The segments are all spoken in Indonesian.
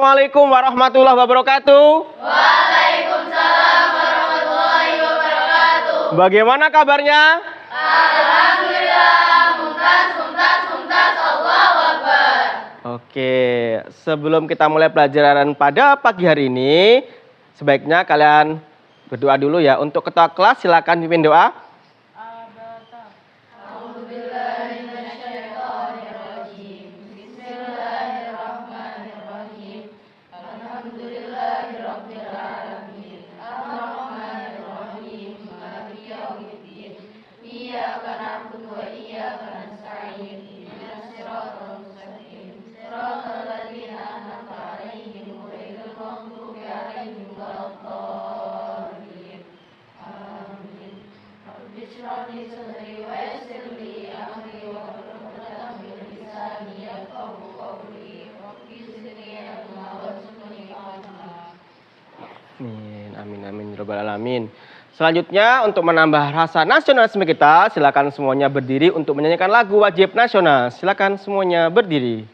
Assalamualaikum warahmatullahi wabarakatuh. Waalaikumsalam warahmatullahi wabarakatuh. Bagaimana kabarnya? Alhamdulillah, mumtaz, Allahu Akbar. Oke, sebelum kita mulai pelajaran pada pagi hari ini, sebaiknya kalian berdoa dulu ya. Untuk ketua kelas silakan pimpin doa. Amin, Rabbal Alamin. Selanjutnya untuk menambah rasa nasionalisme kita, silakan semuanya berdiri untuk menyanyikan lagu wajib nasional. Silakan semuanya berdiri.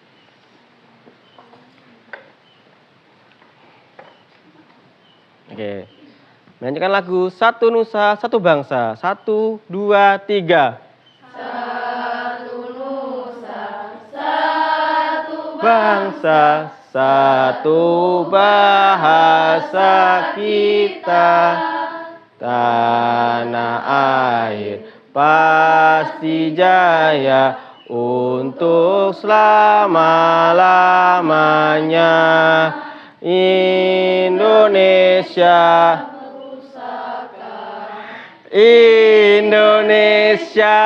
Oke, menyanyikan lagu Satu Nusa, Satu Bangsa. 1, 2, 3. Satu nusa, satu Bangsa, satu bahasa kita, tanah air pasti jaya untuk selama-lamanya. Indonesia, Indonesia,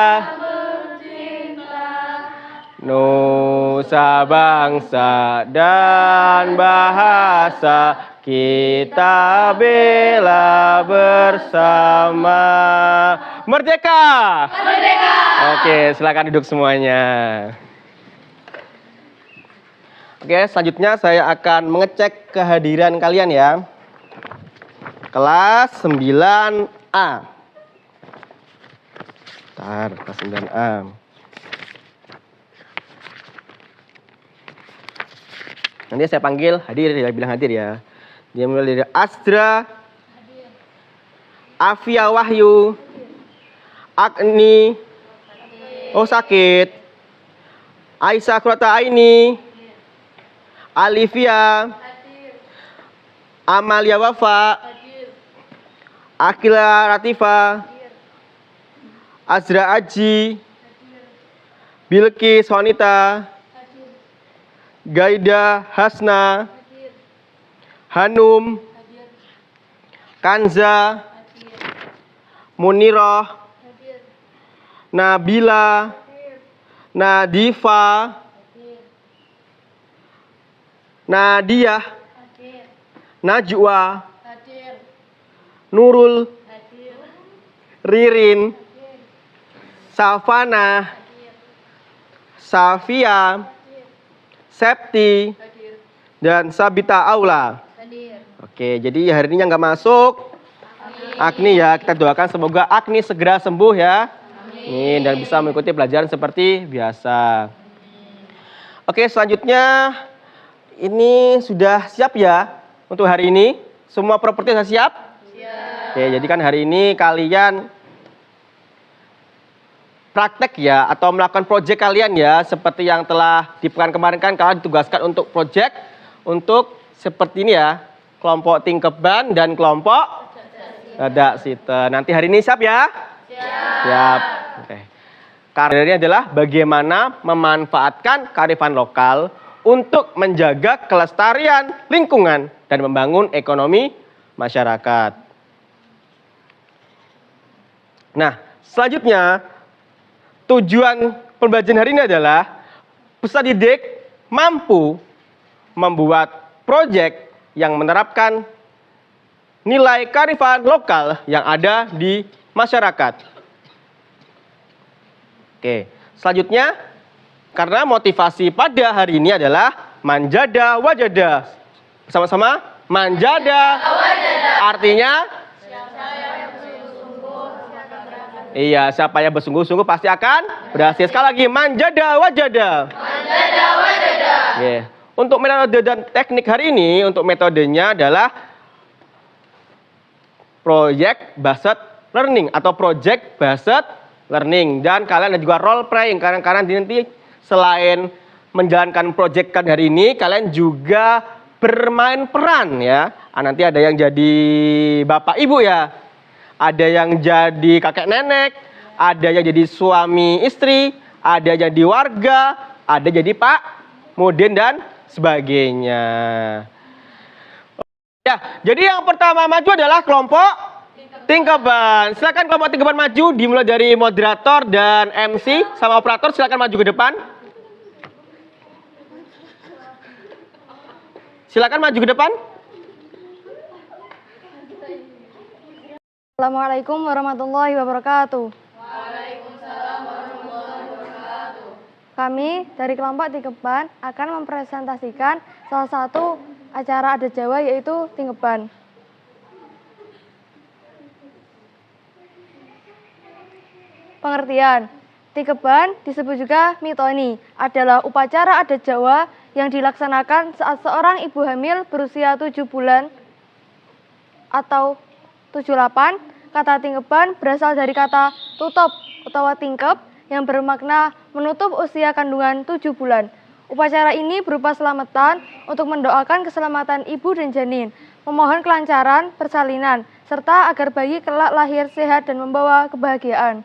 nusa bangsa dan bahasa kita bela bersama. Merdeka! Merdeka! Oke, silakan duduk semuanya. Oke, selanjutnya saya akan mengecek kehadiran kalian ya. Kelas 9A. Bentar, kelas 9A. Nanti saya panggil hadir, dia bilang hadir ya. Dia mulai dari Astra, hadir. Afia Wahyu, hadir. Agni, hadir. Oh sakit. Aisyah Kurata Aini, hadir. Alivia, hadir. Amalia Wafa, hadir. Akila Ratifa, hadir. Azra Aji, hadir. Bilqis Wanita, Gaida Hasna, hadir. Hanum, hadir. Kanza, hadir. Munirah, hadir. Nabila, hadir. Nadifa, hadir. Nadia, hadir. Najwa, hadir. Nurul, hadir. Ririn, hadir. Savana, hadir. Safia, Septi, hadir. Dan Sabita Aula, hadir. Oke, jadi hari ini yang nggak masuk Agni ya, kita doakan semoga Agni segera sembuh ya. Amin. Dan bisa mengikuti pelajaran seperti biasa. Oke, selanjutnya ini sudah siap ya untuk hari ini? Semua properti sudah siap? Siap. Oke, jadi kan hari ini kalian praktek ya atau melakukan proyek kalian ya, seperti yang telah di pekan kemarin kan kalian ditugaskan untuk proyek untuk seperti ini ya, kelompok tingkeban dan kelompok dadak sita. Nanti hari ini siap ya? Siap. Oke. Karyanya adalah bagaimana memanfaatkan kearifan lokal untuk menjaga kelestarian lingkungan dan membangun ekonomi masyarakat. Nah, selanjutnya tujuan pembelajaran hari ini adalah peserta didik mampu membuat proyek yang menerapkan nilai kearifan lokal yang ada di masyarakat. Oke, selanjutnya karena motivasi pada hari ini adalah manjada wajada. Bersama-sama, manjada wajada. Artinya iya, siapa yang bersungguh-sungguh pasti akan berhasil. Sekali lagi, manjada wajada. Manjada wajada. Oke. Untuk metode dan teknik hari ini, untuk metodenya adalah project based learning atau project based learning. Dan kalian ada juga role playing, karena nanti selain menjalankan project kan hari ini, kalian juga bermain peran ya. Nanti ada yang jadi bapak ibu ya, ada yang jadi kakek nenek, ada yang jadi suami istri, ada yang jadi warga, ada jadi pak mudin dan sebagainya. Ya, jadi yang pertama maju adalah kelompok Tingkeban. Silakan kelompok Tingkeban maju, dimulai dari moderator dan MC sama operator. Silakan maju ke depan. Silakan maju ke depan. Assalamualaikum warahmatullahi wabarakatuh. Waalaikumsalam warahmatullahi wabarakatuh. Kami dari kelompok Tingkeban akan mempresentasikan salah satu acara adat Jawa yaitu Tingkeban. Pengertian, Tingkeban disebut juga mitoni, adalah upacara adat Jawa yang dilaksanakan saat seorang ibu hamil berusia 7 bulan atau 78. Kata Tingkeban berasal dari kata tutup atau tingkep yang bermakna menutup usia kandungan 7 bulan. Upacara ini berupa selamatan untuk mendoakan keselamatan ibu dan janin, memohon kelancaran persalinan, serta agar bayi kelak lahir sehat dan membawa kebahagiaan.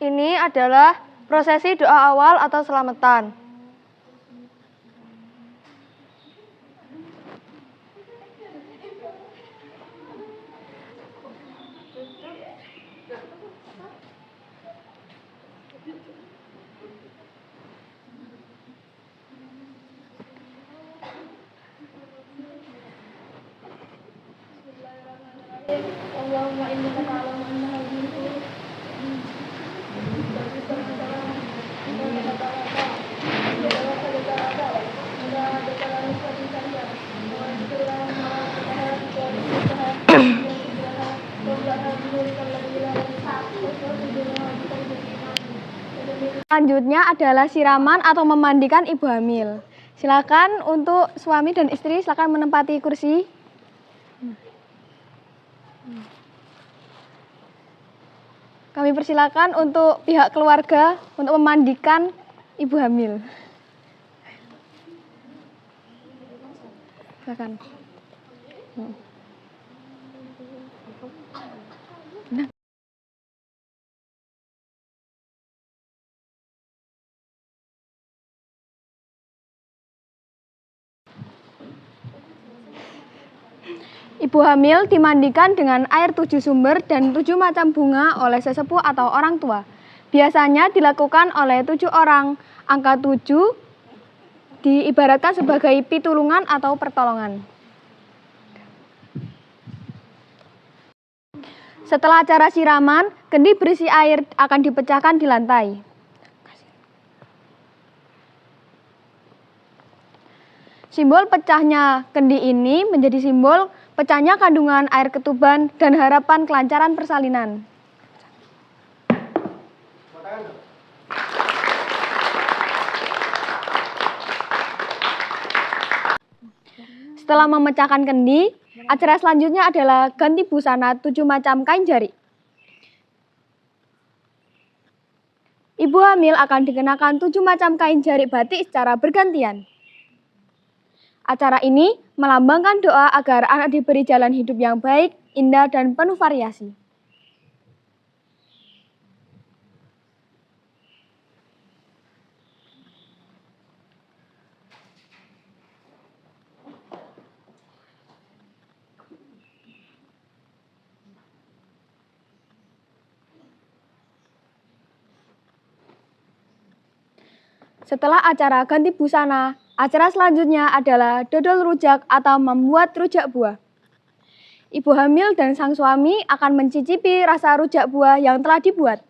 Ini adalah prosesi doa awal atau selamatan. Allahumma innaka ta'lamu anna hadhihi Selanjutnya adalah siraman atau memandikan ibu hamil. Silakan untuk suami dan istri silakan menempati kursi. Kami persilakan untuk pihak keluarga untuk memandikan ibu hamil. Silakan. Ibu hamil dimandikan dengan air 7 sumber dan 7 macam bunga oleh sesepuh atau orang tua. Biasanya dilakukan oleh 7 orang. Angka 7 diibaratkan sebagai pitulungan atau pertolongan. Setelah acara siraman, kendi berisi air akan dipecahkan di lantai. Simbol pecahnya kendi ini menjadi simbol pecahnya kandungan air ketuban dan harapan kelancaran persalinan. Setelah memecahkan kendi, acara selanjutnya adalah ganti busana 7 macam kain jari. Ibu hamil akan dikenakan 7 macam kain jari batik secara bergantian. Acara ini melambangkan doa agar anak diberi jalan hidup yang baik, indah, dan penuh variasi. Setelah acara ganti busana, acara selanjutnya adalah dodol rujak atau membuat rujak buah. Ibu hamil dan sang suami akan mencicipi rasa rujak buah yang telah dibuat.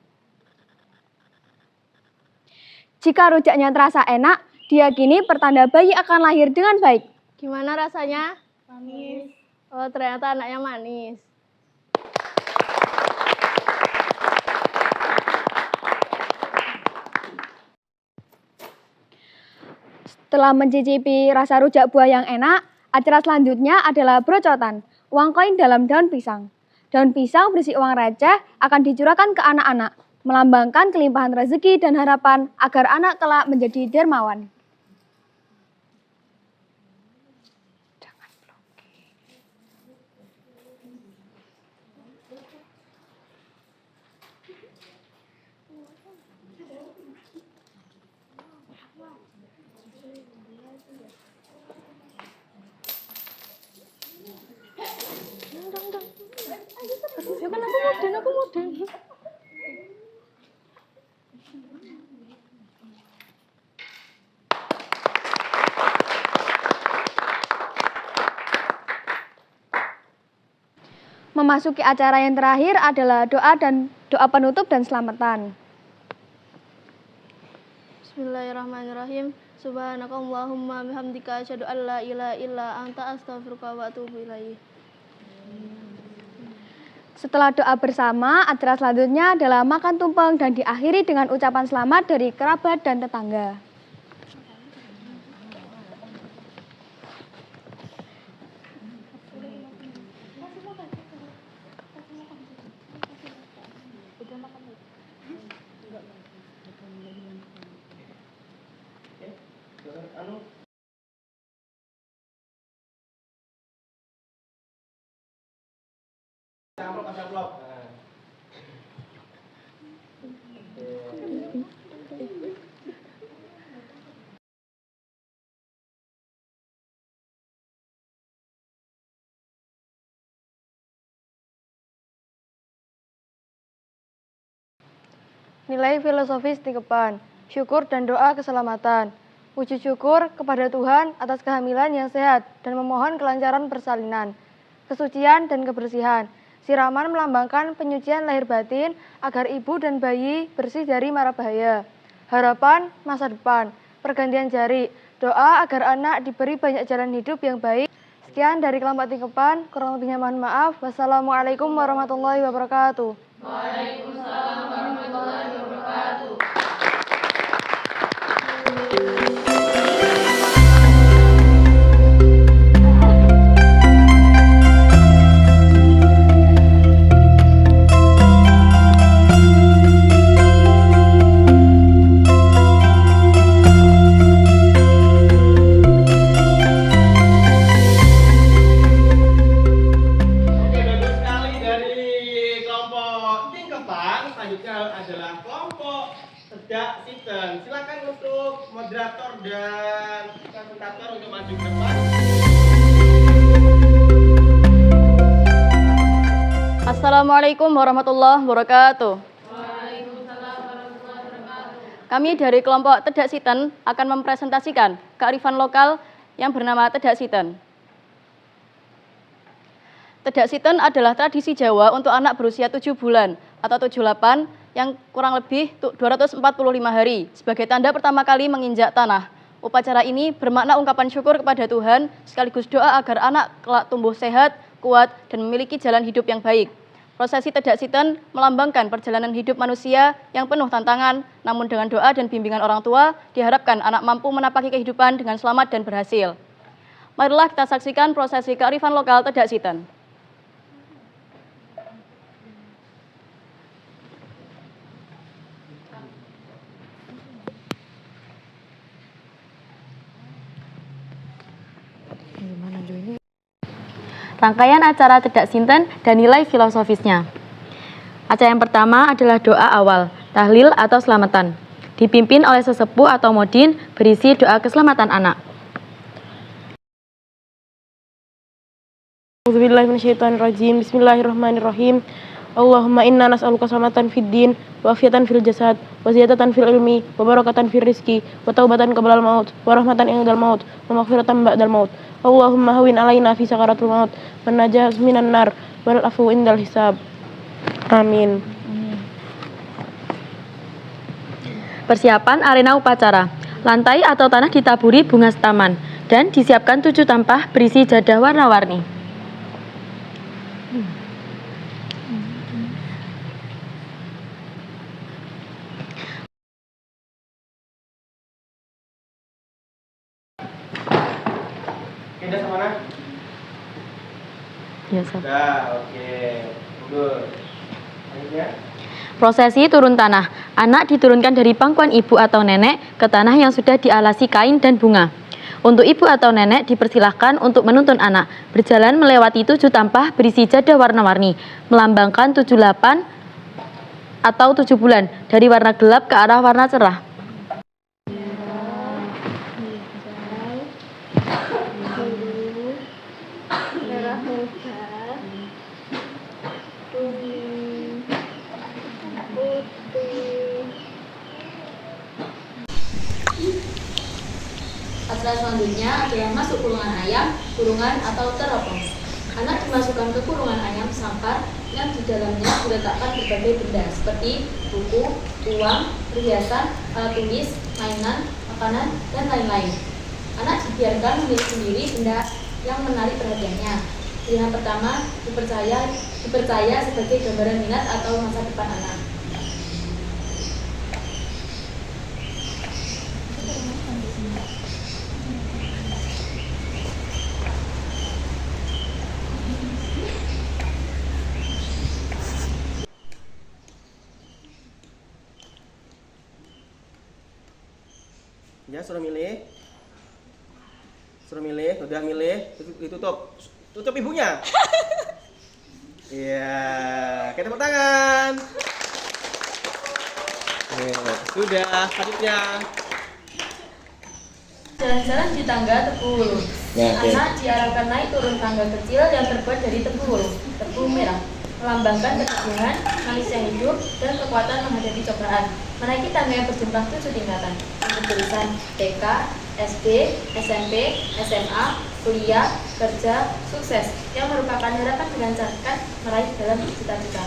Jika rujaknya terasa enak, diyakini pertanda bayi akan lahir dengan baik. Gimana rasanya? Manis. Oh, ternyata anaknya manis. Setelah mencicipi rasa rujak buah yang enak, acara selanjutnya adalah brocotan, uang koin dalam daun pisang. Daun pisang berisi uang receh akan dicurahkan ke anak-anak, melambangkan kelimpahan rezeki dan harapan agar anak kelak menjadi dermawan. Ya kan aku muden. Memasuki acara yang terakhir adalah doa penutup dan selamatan. Bismillahirrahmanirrahim. Subhanakallahumma bihamdika asyhadu an la ilaha illa anta astaghfiruka wa atubu ilaik. Setelah doa bersama, acara selanjutnya adalah makan tumpeng dan diakhiri dengan ucapan selamat dari kerabat dan tetangga. Nilai filosofis tingkepan, syukur dan doa keselamatan. Wujud syukur kepada Tuhan atas kehamilan yang sehat dan memohon kelancaran persalinan, kesucian dan kebersihan. Siraman melambangkan penyucian lahir batin agar ibu dan bayi bersih dari mara bahaya. Harapan masa depan, pergantian jari, doa agar anak diberi banyak jalan hidup yang baik. Sekian dari kelompok tingkepan, kurang lebihnya mohon maaf. Wassalamualaikum warahmatullahi wabarakatuh. Adalah kelompok Tedak Siten. Silakan untuk moderator dan presentator untuk maju ke depan. Assalamualaikum warahmatullahi wabarakatuh. Kami dari kelompok Tedak Siten akan mempresentasikan kearifan lokal yang bernama Tedak Siten. Tedak Siten adalah tradisi Jawa untuk anak berusia 7 bulan atau 78 yang kurang lebih 245 hari sebagai tanda pertama kali menginjak tanah. Upacara ini bermakna ungkapan syukur kepada Tuhan sekaligus doa agar anak kelak tumbuh sehat, kuat, dan memiliki jalan hidup yang baik. Prosesi Tedak Siten melambangkan perjalanan hidup manusia yang penuh tantangan, namun dengan doa dan bimbingan orang tua diharapkan anak mampu menapaki kehidupan dengan selamat dan berhasil. Marilah kita saksikan prosesi kearifan lokal Tedak Siten. Rangkaian acara Tedak Siten dan nilai filosofisnya. Acara yang pertama adalah doa awal, tahlil atau selamatan. Dipimpin oleh sesepuh atau modin berisi doa keselamatan anak. Bismillahirrahmanirrahim. Allahumma inna nas'aluka salamatan fid din wa afiatan fil jasad wa ziyadatan fil ilmi wa barakatan fil rizki wa taubatan qablal maut wa rahmatan indal maut wa maghfiratan ba'dal maut. Allahumma hawin alaina fi sakaratul maut wa najaz minan nar wal afu indal hisab. Amin. Persiapan arena upacara. Lantai atau tanah ditaburi bunga setaman dan disiapkan 7 tampah berisi jadah warna-warni. pindah sama mana? Ya, Sob. Sudah, oke. Good. Selanjutnya. Prosesi turun tanah. Anak diturunkan dari pangkuan ibu atau nenek ke tanah yang sudah dialasi kain dan bunga. Untuk ibu atau nenek dipersilahkan untuk menuntun anak berjalan melewati 7 tampah berisi jadah warna-warni, melambangkan 78 atau 7 bulan dari warna gelap ke arah warna cerah. Merah muda, kuning, putih. Acara selanjutnya adalah masuk kurungan ayam, kurungan atau teropong. Anak dimasukkan ke kurungan ayam sampar yang di dalamnya diletakkan berbagai benda seperti buku, uang, perhiasan, alat tulis, mainan, makanan, dan lain-lain. Anak dibiarkan memilih sendiri benda yang menarik perhatiannya. Pilihan pertama dipercaya sebagai gambaran minat atau masa depan anak. Ya, suruh milih. Suruh milih, udah milih, ditutup. Tutup ibunya. Iya, kita tepuk tangan. Sudah, selanjutnya. Jalan-jalan di tangga tebu wulu. Anak diarahkan naik turun tangga kecil yang terbuat dari tebu wulu, tebu merah, melambangkan keteguhan, manisnya hidup, dan kekuatan menghadapi cobaan. Menaiki tangga yang berjumlah 7 tingkatan, yang bertulisan TK, SD, SMP, SMA, kuliah, kerja, sukses, yang merupakan harapan dilancarkan meraih dalam cita-cita.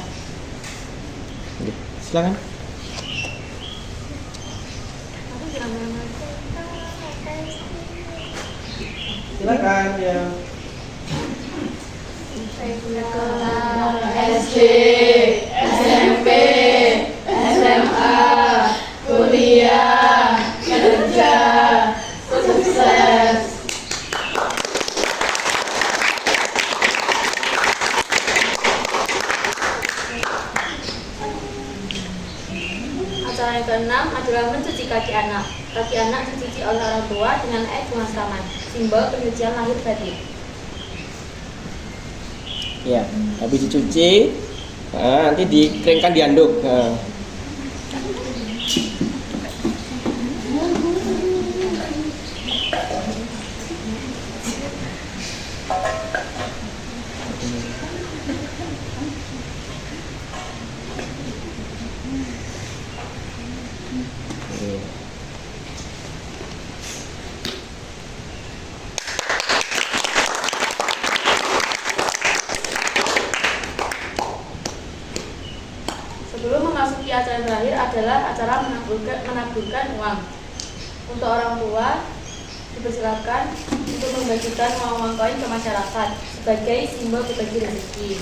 Silakan. Silakan ya. SD, SMP, SMA, kuliah, kerja, sukses. Acara yang keenam adalah mencuci kaki anak. Kaki anak dicuci oleh orang tua dengan air bunga saman, simbol penyucian lahir batin. Ya, habis dicuci, nanti dikeringkan di handuk. Sebelum memasuki acara terakhir adalah acara menaburkan uang. Untuk orang tua dipersilakan untuk membagikan uang koin ke masyarakat sebagai simbol berbagi rezeki.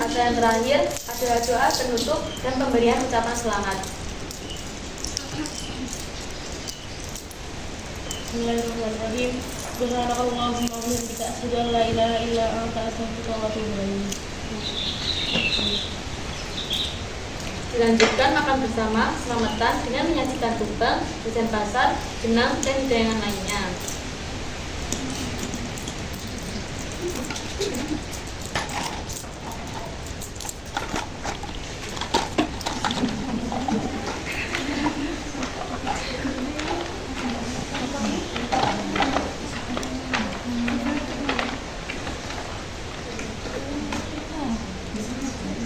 Acara yang terakhir adalah doa penutup dan pemberian ucapan selamat. Bismillahirrahmanirrahim. Subhanakallahumma wa bihamdika asyhadu an la ilaha illa anta astaghfiruka wa atubu ilaik. Dilanjutkan makan bersama, selamatan dengan menyajikan tumpeng, jajan pasar, jenang, dan hidangan lainnya.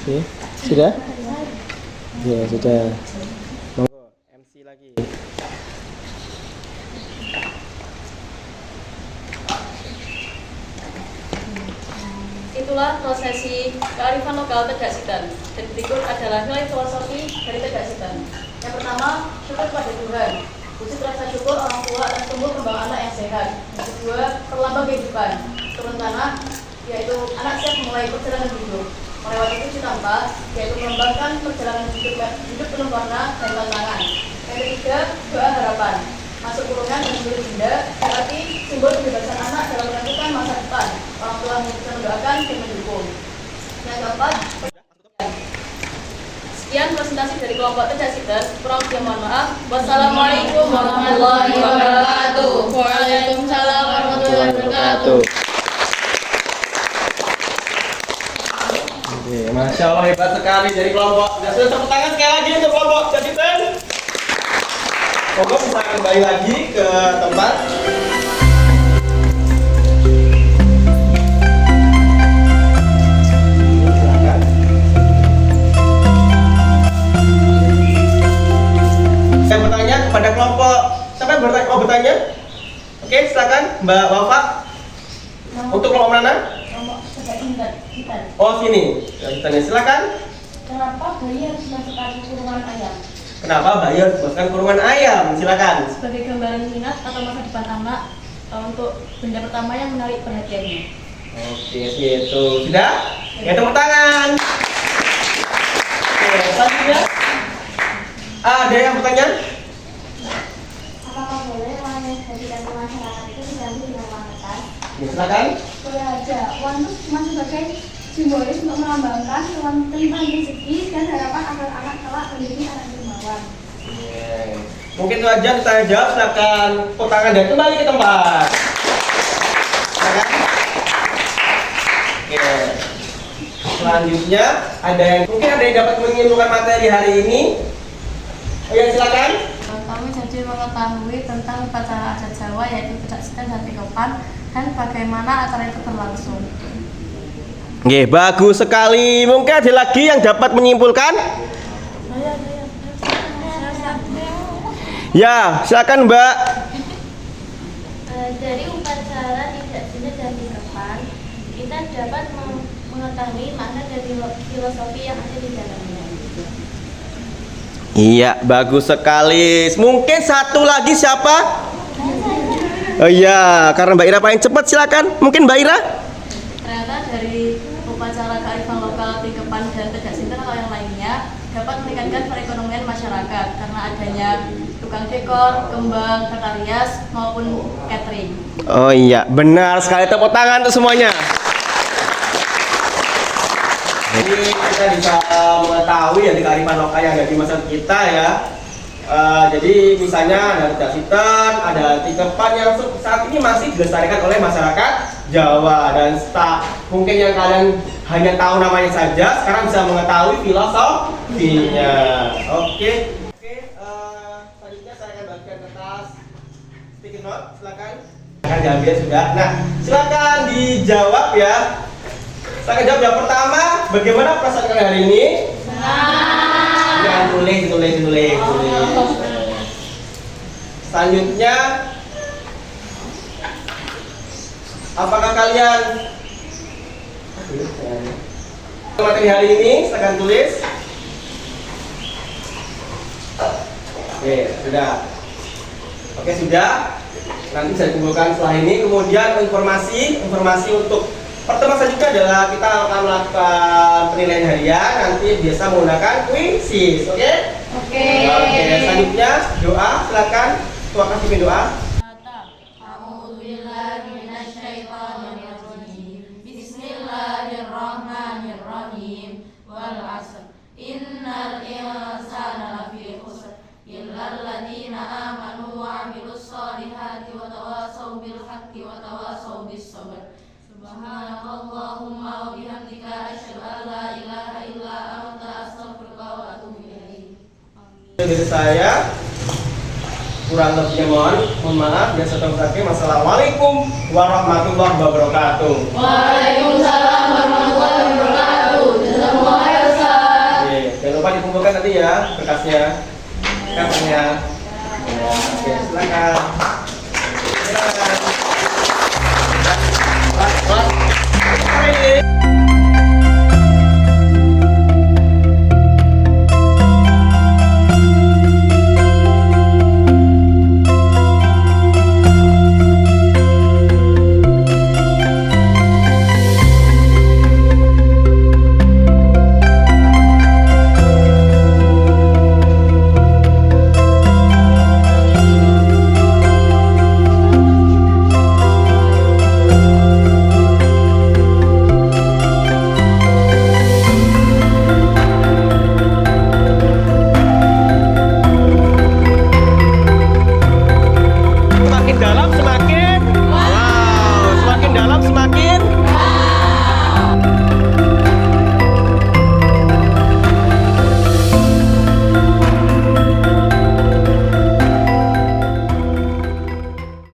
Oke, sudah? Ya, sudah. Monggo, MC lagi. Itulah prosesi kearifan lokal Tegak Sitan. Dan berikut adalah nilai filosofi dari Tegak Sitan. Yang pertama, syukur pada Tuhan. Wujud rasa syukur orang tua atas tumbuh kembang anak yang sehat. Yang kedua, perlambang kehidupan. Turun tanah, yaitu anak siap memulai perjalanan hidup. Melewati 7 tanpa, yaitu mengembangkan perjalanan hidup penuh warna dan tantangan. Yang ketiga, doa harapan. Masuk kurungan dan memberi benda, berarti simbol kebebasan anak dalam menentukan masa depan. Orang tua bisa mendoakan dan mendukung. Yang keempat, sekian presentasi dari kelompok Tegak Sitan. Kurang lebih mohon maaf. Wassalamualaikum warahmatullahi wabarakatuh. Waalaikumsalam warahmatullahi wabarakatuh. Oke, Masya Allah hebat sekali dari kelompok. Sudah tepuk tangan sekali lagi untuk kelompok Tegak Sitan. Monggo bisa kembali lagi ke tempat. Silakan. Saya bertanya kepada kelompok. Siapa yang bertanya? Mau bertanya? Oke, silakan Mbak Wafa. Untuk kelompok mana? Kelompok Tegak Sitan. Oh, sini. Tanya silakan. Kenapa bayi harus masukkan kurungan ayam? Kenapa bayi harus dimasukkan kurungan ayam? Silakan. Sebagai gambaran minat atau masa depan anak untuk benda pertama yang menarik perhatiannya. Oke, gitu. Sudah? Ya, tepuk tangan. Oke, selanjutnya. Ada yang bertanya? Apakah boleh uang yang dibagikan ke masyarakat itu diganti dengan uang kertas? Ya, silakan. Boleh aja. Uang itu cuma sebagai simbolis untuk melambangkan tentang rezeki dan harapan agar anak kelak menjadi anak dermawan. Oke. Mungkin itu aja saya jawab. Silakan tepuk tangan dan kembali ke tempat. Silakan. Oke. Selanjutnya mungkin ada yang dapat menyimpulkan materi hari ini. Oh ya, silakan. Kami jadi mengetahui tentang upacara adat Jawa yaitu Tegak Sitan dan Tikepan dan bagaimana acara itu berlangsung. Oke, bagus sekali. Mungkin ada lagi yang dapat menyimpulkan? Ya, silakan Mbak. Dari upacara Tegak Sitan dan Tikepan, kita dapat mengetahui makna dari filosofi yang ada di dalamnya. Iya, bagus sekali. Mungkin satu lagi siapa? Oh iya, karena Mbak Ira paling cepat, silakan. Mungkin Mbak Ira? Ternyata dari upacara kearifan lokal Tikepan dan Tegak Sitan atau yang lainnya dapat meningkatkan perekonomian masyarakat karena adanya tukang dekor, kembang, tata rias maupun catering. Oh iya, benar sekali. Tepuk tangan untuk semuanya. Jadi kita bisa mengetahui ya di kearifan lokal yang ada di masyarakat kita ya. Jadi misalnya ada Tegak Sitan, ada Tikepan yang saat ini masih dilestarikan oleh masyarakat Jawa dan mungkin yang kalian hanya tahu namanya saja, sekarang bisa mengetahui filosofinya. Oke, selanjutnya saya akan bagikan kertas sticky note, silakan. Akan diambil sudah. Nah, silakan dijawab ya. Silakan jawab yang pertama, bagaimana perasaan kalian hari ini? Jangan tulis. Selanjutnya, apakah kalian materi hari ini? Silakan tulis. Oke, sudah. Oke, sudah. Nanti bisa dikumpulkan setelah ini. Kemudian informasi untuk pertemuan selanjutnya adalah kita akan melakukan penilaian harian. Nanti biasa menggunakan quizzes, oke? Oke. Selanjutnya doa, silakan. Tuhan kasih doa. Bismillahirrahmanirrahim. Wal 'asr. Innal insana lafi khusr. Illal ladzina amanu wa 'amilus solihati wa tawassaw bil haqqi wa tawassaw bis sabr. Subhanallahumma wa bihamdika asyhadu an la ilaha illa anta astaghfiruka wa atubu ilaik. Dari saya kurang lebihnya mohon maaf dan saya ucapkan wassalamualaikum warahmatullahi wabarakatuh. Waalaikumsalam warahmatullahi wabarakatuh. Jazakumullah khairan. tadi ya berkasnya, kartunya. Ya, oke, silakan.